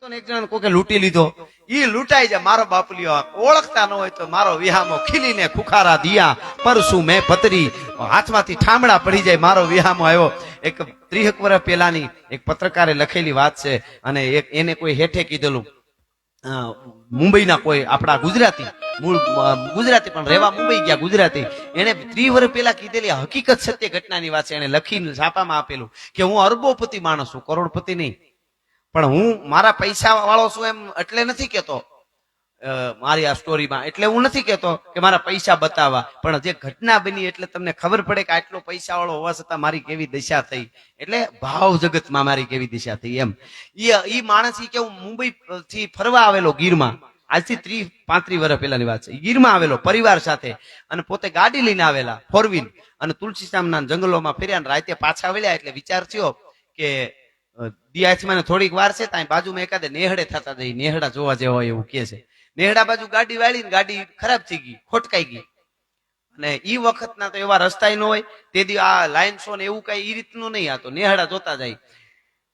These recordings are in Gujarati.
હતો ને એક જણા કોકે લૂંટી લીધો, ઈ લૂંટાઈ જાય. મારો બાપલિયો ઓળખતા ન હોય તો મારો વિહામો ખીલીને ખુખારા દિયા પરસું મેં પતરી, હાથમાંથી ઠામડા પડી જાય. મારો વિહામો આવ્યો. એક 30 વર્ષ પહેલાની એક પત્રકારે લખેલી વાત છે, અને એને કોઈ હેઠે કીધેલું, મુંબઈના કોઈ આપણા ગુજરાતી, મૂળ ગુજરાતી પણ રહેવા મુંબઈ ગયા ગુજરાતી, એને 30 વર્ષ પહેલા કીધેલી હકીકત સત્ય ઘટનાની વાત છે. એને લખીને છાપામાં આપેલું કે હું અરબોપતિ માણસ છું, કરોડપતિ નહીં, પણ હું મારા પૈસા વાળો છું એમ એટલે નથી કેતો મારી આ સ્ટોરીમાં, એટલે હું નથી કેતો કે મારા પૈસા બતાવવા, પણ જે ઘટના બની એટલે તમને ખબર પડે કે આટલો પૈસા વાળો હોવા છતાં મારી કેવી દિશા થઈ, એટલે ભાવ જગતમાં મારી કેવી દિશા થઈ. એમ ઈ માણસ ઈ કેવું મુંબઈ થી ફરવા આવેલો ગીરમાં, આજથી 30-35 વર્ષ પહેલાની વાત છે. ગીરમાં આવેલો પરિવાર સાથે, અને પોતે ગાડી લઈને આવેલા 4 વ્હીલ, અને તુલસીશ્યામના જંગલોમાં ફર્યા, અને રાતે પાછા વળ્યા. એટલે વિચાર થયો કે દિયાચમાં થોડીક વાર છે ત્યાં બાજુમાં એકાદે નેહડે થતા જઈ, નેહડા જોવા જેવા હોય એવું કે છે. નેહડા બાજુ ગાડી વાળીને ગાડી ખરાબ થઈ ગઈ, ખોટકાઈ ગઈ. અને ઈ વખતના તો એવા રસ્તા ન હોય, તેથી આ લાઈન શો ને એવું કઈ ઈ રીતનું નહીં. આ તો નેહડા જોતા જાય,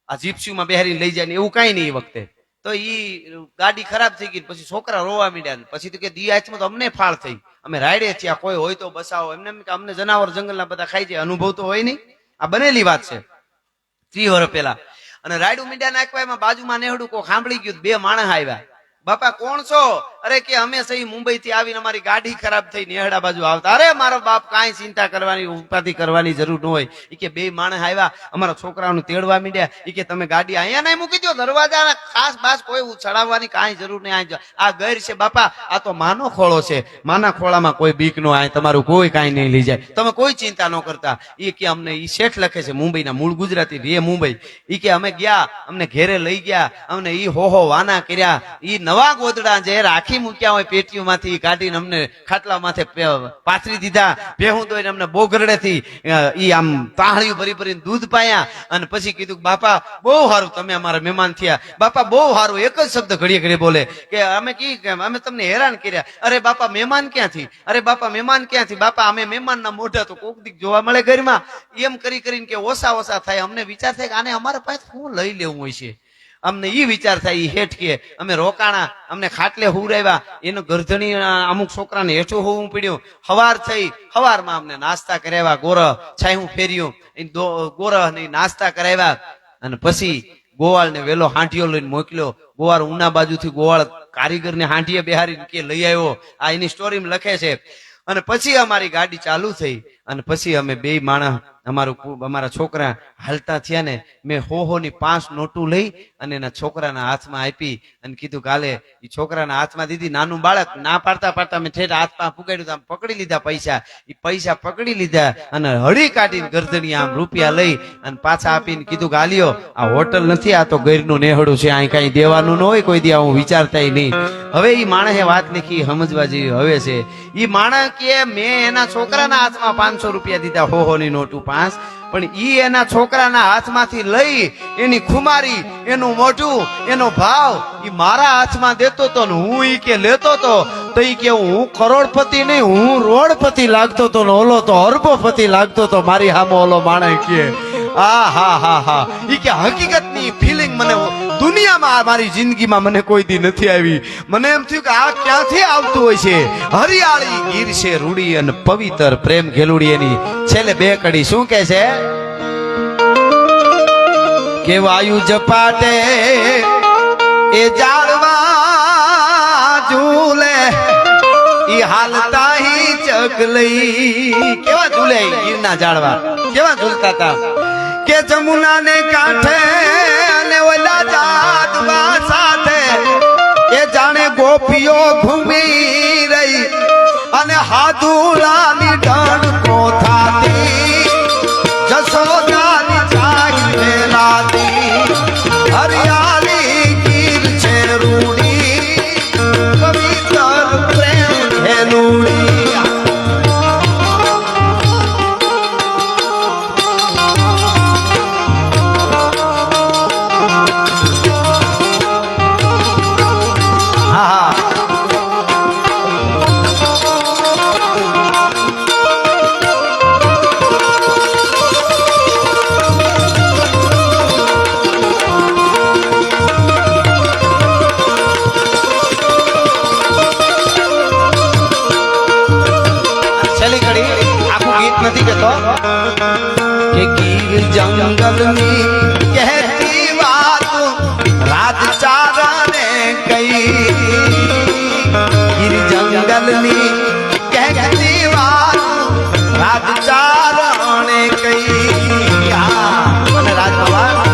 આ જીપ્સીમાં બેહારીને લઈ જાય ને એવું કઈ નહીં. એ વખતે તો ઈ ગાડી ખરાબ થઈ ગઈ. પછી છોકરા રોવા માંડ્યા. પછી તો કે દિયાચમાં તો અમને ફાળ થઈ, અમે રાયડે થયા, કોઈ હોય તો બસાવો. એમને અમને જનાવર જંગલના બધા ખાઈ જાય, અનુભવ તો હોય નહીં. આ બનેલી વાત છે 30 વર્ષ પહેલા. અને રાયડું મીંડા નાખવા, એમાં બાજુમાં નેહડું કોઈ સાંભળી ગયું. 2 માણસ આવ્યા. બાપા કોણ છો? અરે કે અમે સહી મુંબઈ થી આવીને અમારી ગાડી ખરાબ થઈ નેહડા બાજુ આવતા. અરે મારો બાપ, કાંઈ ચિંતા કરવાની ઉપાધિ કરવાની જરૂર ન હોય. ઈ કે 2 માણસ આવ્યા, અમારા છોકરાઓને તેડવા માંડ્યા. ઈ કે તમે ગાડી અહીંયા નહીં મૂકી દો, દરવાજા ખાસ બાસ કોઈ ચડાવવાની કાંઈ જરૂર નહીં. આ ગેર છે બાપા, આ તો માનો ખોળો છે, માના ખોળામાં કોઈ બીક નો આય, તમારું કોઈ કાંઈ નહીં લઈ જાય, તમે કોઈ ચિંતા ન કરતા. ઈ કે અમને, ઈ શેઠ લખે છે મુંબઈના, મૂળ ગુજરાતી, રે મુંબઈ. ઈ કે અમે ગયા, અમને ઘેરે લઈ ગયા, અમને ઈ હો વાના કર્યા. ઈ નવા ગોદડા જે રાખી મૂક્યા હોય પેટીઓમાંથી કાઢીને અમને ખાટલા માથે પાથરી દીધા. ભેહું દોઈને અમને બોગરડેથી ઈ આમ તાહળીઓ ભરી ભરીને દૂધ પાયા. અને પછી કીધું બાપા બહુ સારું, તમે અમારા મહેમાન થયા. બાપા બહુ સારું, એક જ શબ્દ ઘડીએ ઘડીએ બોલે કે અમે તમને હેરાન કર્યા. અરે બાપા મહેમાન ક્યાંથી? અરે બાપા મહેમાન ક્યાંથી? બાપા અમે મહેમાનના મોઢા તો કોક દીક જોવા મળે ઘરમાં. એમ કરી કરીને કે ઓછા થાય. અમને વિચાર થાય કે આને અમારા પાસે શું લઈ લેવું હોય છે. અમને ઈ વિચાર થાય. ઈ હેઠ કે અમે રોકાણા, અમને ખાટલે હુરાવ્યા. એનો ગરધણી અમુક છોકરાને હેઠું હોવું પડ્યું. હવાર થઈ, હવારમાં અમને નાસ્તા કરાવ્યા, ગોરહ છાયું ફેર્યું, ગોરહ ને નાસ્તા કરાવ્યા. અને પછી ગોવાળ ને વેલો હાંઠિયો લઈને મોકલ્યો. ગોવાળ ઉના બાજુથી ગોવાળ કારીગર ને હાંઠીએ બેહારીને કે લઈ આવ્યો. આ એની સ્ટોરીમાં લખે છે. અને પછી અમારી ગાડી ચાલુ થઈ, અને પછી અમે 2 માણસ, અમારા છોકરા હાલતા થયા ને, મેં હોની 5 નોટું લઈ અને એના છોકરાના હાથમાં આપી અને કીધું કાલે. એ છોકરાના હાથમાં દીધી. નાનું બાળક, ના પાડતા મેં ઠેઠ હાથમાં પુગાડ્યું, પકડી લીધા પૈસા. એ પૈસા પકડી લીધા અને હળી કાઢીને ગરદની આમ રૂપિયા લઈ અને પાછા આપીને કીધું કે આલ્યો, આ હોટલ નથી, આ તો ગેરનું નેહડું છે, અહીં કઈ દેવાનું ન હોય, કોઈ દી હું વિચારતા નહીં. હવે એ માણસે વાત લખી સમજવા જેવી હવે છે. એ માણસ કે મેં એના છોકરાના હાથમાં 500 રૂપિયા દીધા, હોની નોટું 5, પણ ઈ એના છોકરાના હાથમાંથી લઈ એની ખુમારી, એનું મોઢું, એનો ભાવ ઈ મારા હાથમાં દેતો તો ને હું ઈ કે લેતો તો ઈ કે હું કરોડપતિ નહીં, હું રોડપતિ લાગતો તો ને ઓલો તો અરબોપતિ લાગતો તો. મારી હામો ઓલો માણસ કે હા ઈ કે હકીકતની ફિલિંગ મને દુનિયામાં, મારી જિંદગીમાં મને કોઈ દી નથી આવી. મને એમ થયું કે આ ક્યાંથી આવતું હોય છે. હરિયાળી ગીર છે રૂડી અને પવિત્ર પ્રેમ ઘેલુડી. એની છેલ્લે 2 કડી શું કે છે કે વાયુ જપાટે એ જાળવા ઝૂલે, ઈ હાલતા હી ચકલઈ. કેવા ઝૂલે ગીરના જાળવા, કેવા ઝૂલતા હતા કે જમુના ને કાંઠે અને ઓલા જાદવા સાથે એ જાણે ગોપીઓ ઘૂમી રહી અને હાથુલાની ડણકો થાતી, જસોદાની જાગ ફેરાતી. હરિયાળી ગીર છે રૂડી, પવિત્ર પ્રેમ ખેલુડી. ગીર જંગલની કહેતી વાત રાજચારણે કઈ ગીર જંગલની કહેતી વાત રાજચારણે કઈ અને રાજભવન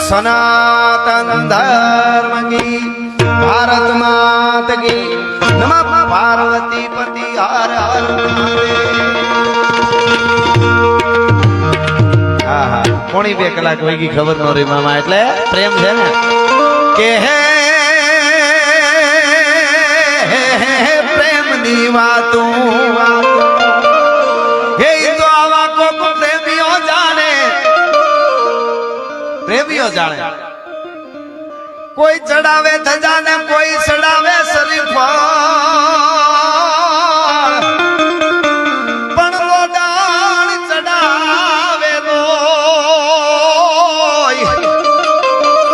सनातन धर्म की भारत मात की नमः पार्वती पति हर हर પોણી 2 કલાક વહી ગઈ ખબર ન રહી મામા એટલે પ્રેમ છે ને કે હે પ્રેમની વાતો હે તો આવા કોક પ્રેમીઓ જાણે કોઈ ચડાવે ધજા ને કોઈ ચડાવે શરીફળ પણ લોડાણ ચડાવે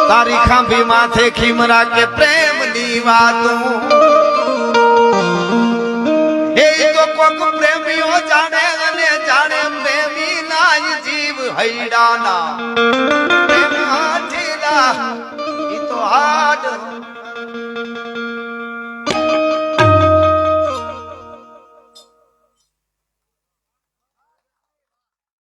તારી ખાંભી માથે ખીમરા કે પ્રેમની વાતો એ તો કોક પ્રેમીઓ જાણે અને જાણે પ્રેમી ના જીવ હૈડાના ઈ તો હાડ